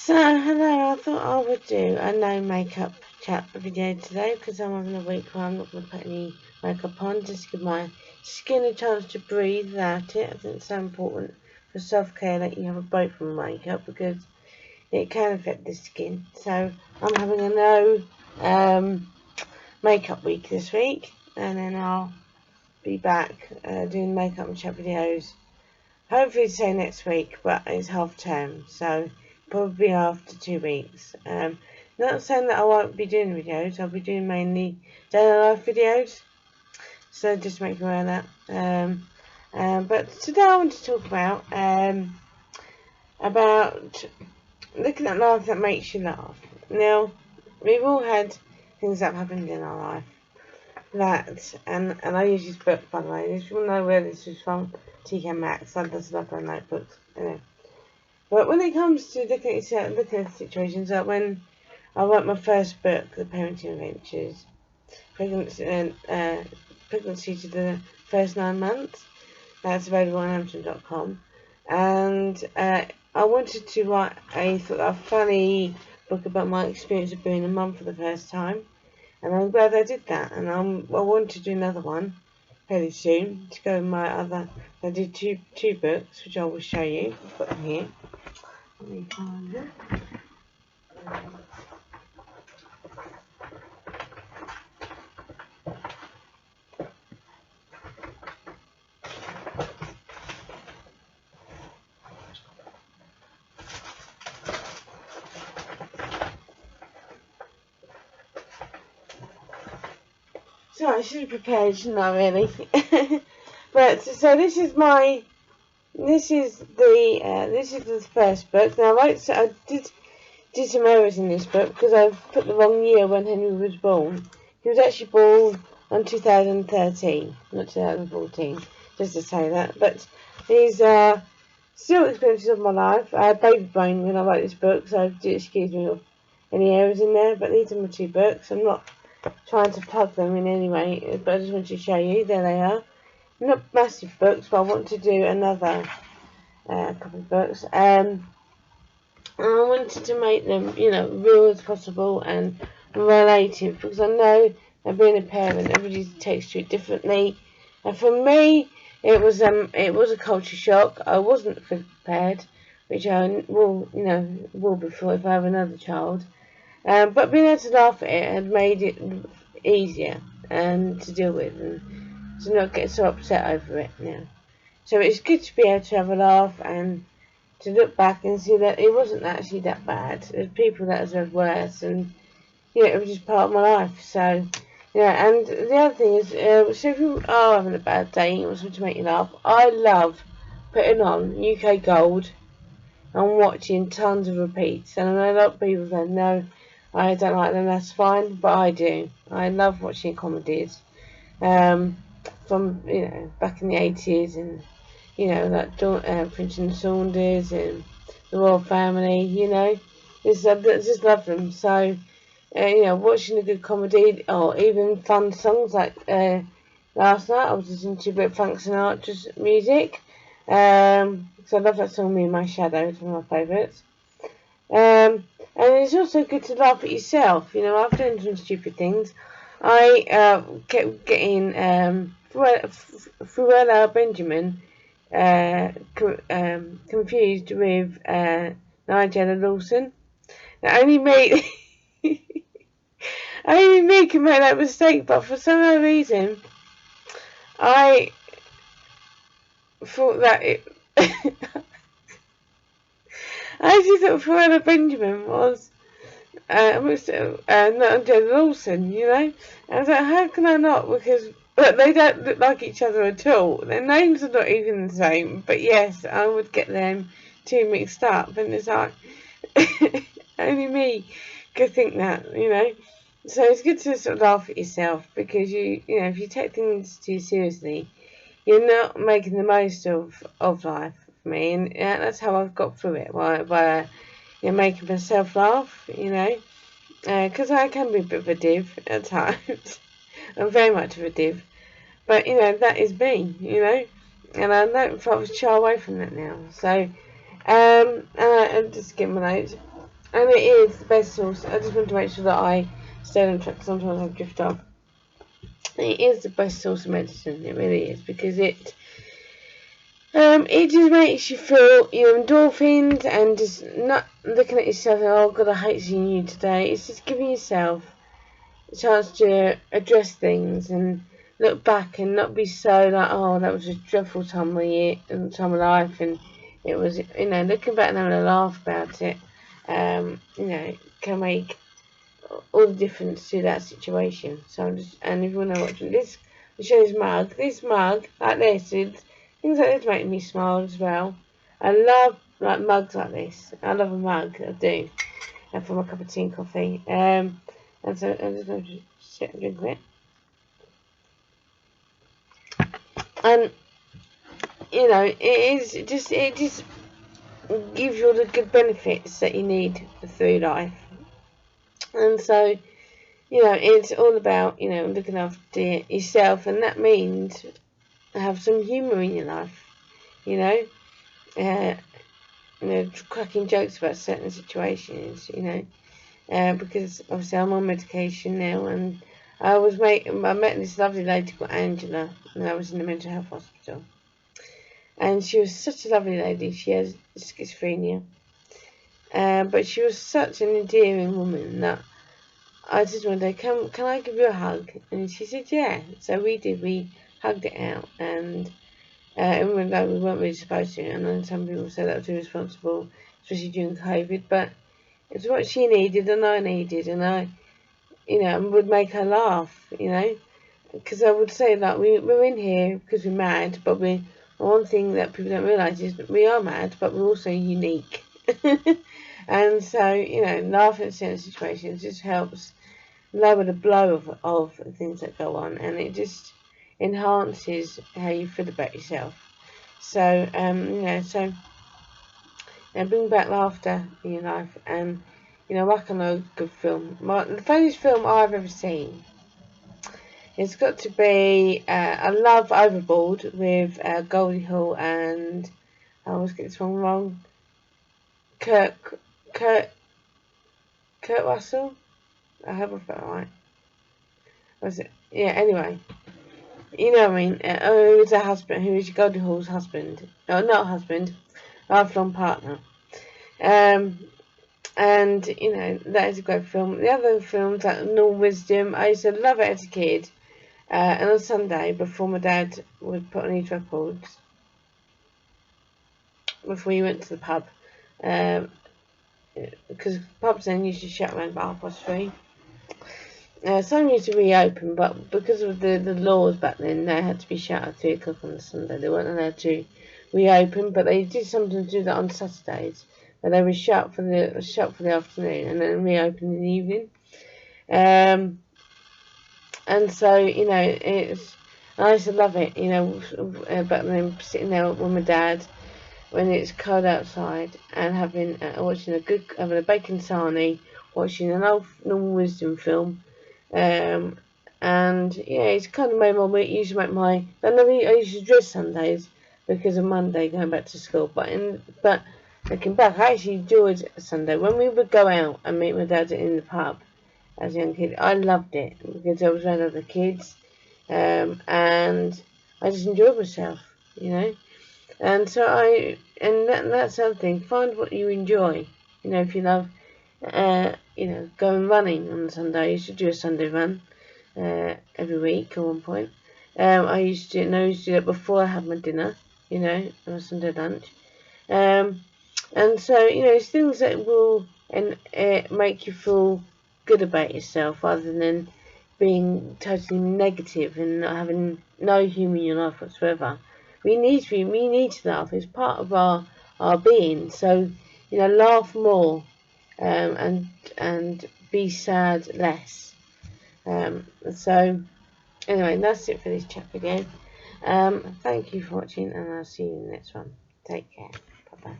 So, hello, I thought I would do a no makeup chat video today because I'm having a week where I'm not going to put any makeup on, just to give my skin a chance to breathe without it. I think it's so important for self-care that you have a break from makeup because it can affect the skin. So, I'm having a no makeup week this week, and then I'll be back doing makeup and chat videos. Hopefully say next week, but it's half term, so probably after 2 weeks. Not saying that I won't be doing videos, I'll be doing mainly daily life videos, so just make me aware of that. But today I want to talk about looking at life that makes you laugh. Now, we've all had things that have happened in our life and I use this book, by the way. If you want to know where this is from, TK Maxx. I just love their notebooks. Anyway. But when it comes to looking at situations, like when I wrote my first book, The Parenting Adventures, pregnancy to the first 9 months, that's available on Amazon.com, and I wanted to write a sort of funny book about my experience of being a mum for the first time. And I'm glad I did that, and I want to do another one fairly soon to go with my other. I did two books, which I will show you. I've got them here. Let me find them. So I should have prepared, shouldn't I, really? But so this is the first book. Now I did some errors in this book because I've put the wrong year when Henry was born. He was actually born in 2013, not 2014. Just to say that. But these are still experiences of my life. I had baby brain when I wrote this book, so do excuse me of any errors in there. But these are my 2 books. I'm not trying to plug them in any way, but I just want to show you. There they are. Not massive books, but I want to do another couple of books. And I wanted to make them, real as possible and relative, because I know that being a parent, everybody takes to it differently. And for me, it was a culture shock. I wasn't prepared, which I will before if I have another child. But being able to laugh at it had made it easier and to deal with, and to not get so upset over it now. So it's good to be able to have a laugh and to look back and see that it wasn't actually that bad. There's people that have had worse, and it was just part of my life. So and the other thing is, so if you are having a bad day and you want something to make you laugh, I love putting on UK Gold and watching tons of repeats. And I know a lot of people go, no, I don't like them, that's fine, but I do. I love watching comedies from back in the 80s, and like Prince and Saunders and the Royal Family. I just love them. So watching a good comedy or even fun songs like last night I was listening to a bit of Frank Sinatra's music. So I love that song, Me and My Shadow. It's one of my favourites. And it's also good to laugh at yourself. I've done some stupid things. I kept getting Fruella Benjamin confused with Nigella Lawson. Now, only me can make that mistake, but for some other reason I thought that it I actually thought Fruella Benjamin was Nigella Lawson, I was like, how can I not? Because they don't look like each other at all. Their names are not even the same, but yes, I would get them 2 mixed up, and it's like only me could think that, So it's good to sort of laugh at yourself, because if you take things too seriously, you're not making the most of life. For me, and that's how I've got through it, by making myself laugh, because I can be a bit of a div at times. I'm very much of a div, but that is me, and I don't shy away from that now. So I'm just getting my notes. And it is the best source. I just want to make sure that I stay on track. Sometimes I drift off. It is the best source of medicine. It really is, because it just makes you feel your endorphins, and just not looking at yourself and, oh God, I hate seeing you today. It's just giving yourself a chance to address things and look back and not be so like, oh, that was a dreadful time of life, and it was, looking back and having a laugh about it, can make all the difference to that situation. So and if you want to watch this, I'll show this mug like this. Things like this make me smile as well. I love like mugs like this. I love a mug. I do. And for my cup of tea and coffee. And so I'm just going to sit and drink it. And it just gives you all the good benefits that you need through life. And so, it's all about, looking after yourself, and that means have some humour in your life, cracking jokes about certain situations, because obviously I'm on medication now, and I met this lovely lady called Angela, and I was in the mental health hospital, and she was such a lovely lady. She has schizophrenia, but she was such an endearing woman that I just one day, can I give you a hug? And she said, yeah. So we did. We hugged it out, and even though we weren't really supposed to, and then some people say that was irresponsible, especially during COVID, but it's what she needed and I needed, and I, would make her laugh, because I would say that we're in here because we're mad, but one thing that people don't realise is that we are mad, but we're also unique. And so, laughing at certain situations just helps lower the blow of things that go on, and it just enhances how you feel about yourself. So, bring back laughter in your life, and, like a good film. The funniest film I've ever seen, it's got to be, I love Overboard with Goldie Hawn and, I always get this one wrong, Kurt Russell? I hope I've got it right. Was it? Yeah, anyway. You know what I mean? Who is a husband, who is Goldie Hawn's husband. No, not husband, lifelong partner. And, that is a great film. The other films, like Normal Wisdom, I used to love it as a kid. And on Sunday, before my dad would put on his records, before he went to the pub, because pubs then used to shut around about 3:30. Some used to reopen, but because of the laws back then, they had to be shut at 3 o'clock on a Sunday. They weren't allowed to reopen, but they did sometimes do that on Saturdays, where they were shut for the afternoon and then reopen in the evening. And so, I used to love it, back then, sitting there with my dad when it's cold outside and having a bacon sarnie, watching an old Normal Wisdom film. And it's kind of made my week. I used to dread Sundays because of Monday going back to school. But looking back, I actually enjoyed Sunday when we would go out and meet my dad in the pub as a young kid. I loved it because I was around other kids, and I just enjoyed myself, And so that's something. Find what you enjoy. If you love, going running on Sunday. I used to do a Sunday run every week at one point. I used to do that before I had my dinner, on a Sunday lunch. And so, it's things that will make you feel good about yourself, rather than being totally negative and not having no humour in your life whatsoever. We need to laugh. It's part of our being. So, laugh more, and be sad less. So anyway, that's it for this chat video. Thank you for watching, and I'll see you in the next one. Take care. Bye bye.